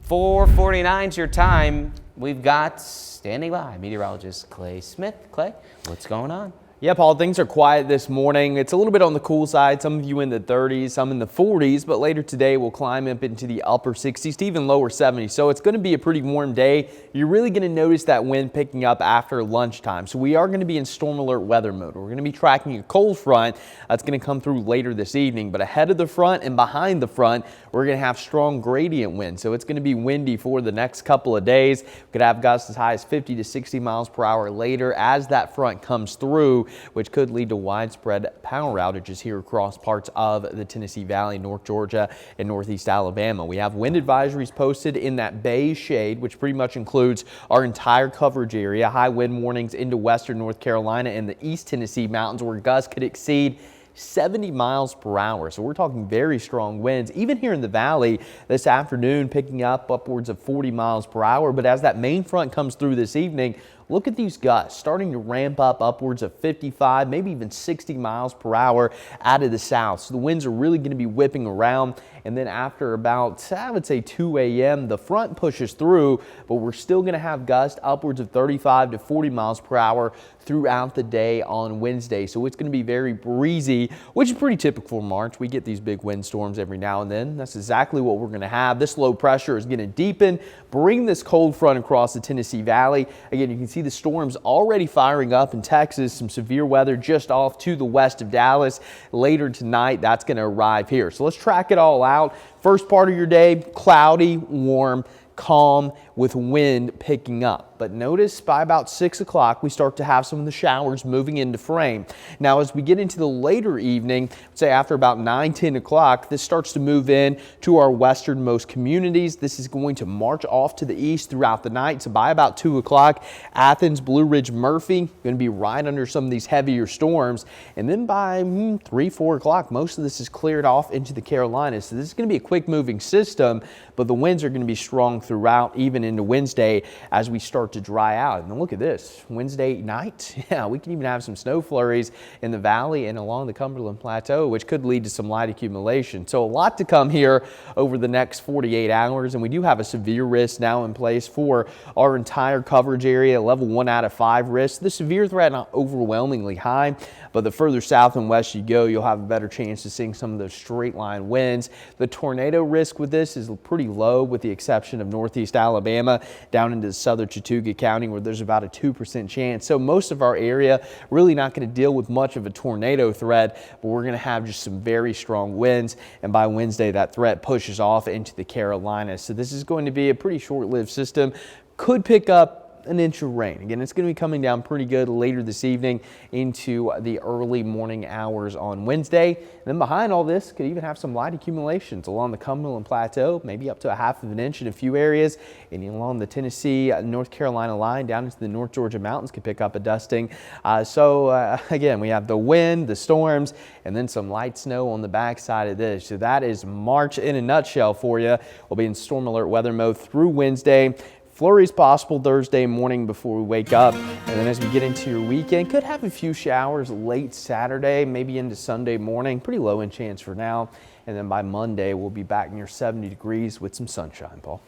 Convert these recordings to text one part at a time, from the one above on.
4:49 is your time. We've got standing by meteorologist Clay Smith. Clay, what's going on? Yeah, Paul, things are quiet this morning. It's a little bit on the cool side. Some of you in the 30s, some in the 40s, but later today we'll climb up into the upper 60s to even lower 70s. So it's going to be a pretty warm day. You're really going to notice that wind picking up after lunchtime. So we are going to be in storm alert weather mode. We're going to be tracking a cold front that's going to come through later this evening. But ahead of the front and behind the front, we're going to have strong gradient wind. So it's going to be windy for the next couple of days. We could have gusts as high as 50 to 60 miles per hour later as that front comes through, which could lead to widespread power outages here across parts of the Tennessee Valley, North Georgia, and Northeast Alabama. We have wind advisories posted in that beige shade, which pretty much includes our entire coverage area. High wind warnings into western North Carolina and the East Tennessee mountains, where gusts could exceed 70 miles per hour. So we're talking very strong winds. Even here in the valley this afternoon, picking up upwards of 40 miles per hour. But as that main front comes through this evening, look at these gusts starting to ramp up upwards of 55, maybe even 60 miles per hour out of the south. So the winds are really going to be whipping around. And then after about, I would say 2 a.m., the front pushes through, but we're still going to have gusts upwards of 35 to 40 miles per hour throughout the day on Wednesday. So it's going to be very breezy, which is pretty typical for March. We get these big windstorms every now and then. That's exactly what we're going to have. This low pressure is going to deepen, bring this cold front across the Tennessee Valley. Again, you can see the storms already firing up in Texas. Some severe weather just off to the west of Dallas. Later tonight, that's going to arrive here. So let's track it all out. First part of your day, cloudy, warm, calm with wind picking up. But notice by about 6 o'clock, we start to have some of the showers moving into frame. Now, as we get into the later evening, say after about 9, 10 o'clock, this starts to move in to our westernmost communities. This is going to march off to the east throughout the night. So by about 2 o'clock, Athens, Blue Ridge, Murphy, going to be right under some of these heavier storms. And then by 3, 4 o'clock, most of this is cleared off into the Carolinas. So this is going to be a quick moving system, but the winds are going to be strong throughout, even into Wednesday as we start to dry out. And look at this, Wednesday night, yeah, we can even have some snow flurries in the valley and along the Cumberland Plateau, which could lead to some light accumulation. So a lot to come here over the next 48 hours, and we do have a severe risk now in place for our entire coverage area, level 1 out of 5 risk. The severe threat not overwhelmingly high, but the further south and west you go, you'll have a better chance of seeing some of those straight line winds. The tornado risk with this is pretty low, with the exception of northeast Alabama down into the southern Chattooga County, where there's about a 2% chance. So most of our area really not going to deal with much of a tornado threat, but we're going to have just some very strong winds. And by Wednesday, that threat pushes off into the Carolinas. So this is going to be a pretty short-lived system. Could pick up an inch of rain. Again, it's going to be coming down pretty good later this evening into the early morning hours on Wednesday. And then behind all this, could even have some light accumulations along the Cumberland Plateau, maybe up to a half of an inch in a few areas. And along the Tennessee, North Carolina line down into the North Georgia mountains could pick up a dusting. Again, we have the wind, the storms, and then some light snow on the backside of this. So that is March in a nutshell for you. We'll be in storm alert weather mode through Wednesday. Flurries possible Thursday morning before we wake up. And then as we get into your weekend, could have a few showers late Saturday, maybe into Sunday morning. Pretty low in chance for now. And then by Monday, we'll be back near 70 degrees with some sunshine, Paul.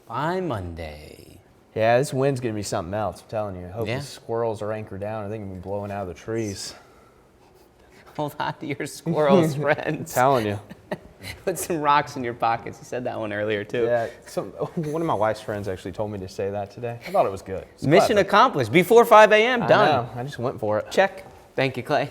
By Monday. Yeah, this wind's going to be something else, I'm telling you. I hope the squirrels are anchored down. I think they're blowing out of the trees. Hold on to your squirrels, friends. I'm telling you. Put some rocks in your pockets. You said that one earlier, too. Yeah, one of my wife's friends actually told me to say that today. I thought it was good. Mission accomplished. Before 5 a.m. Done. I just went for it. Check. Thank you, Clay.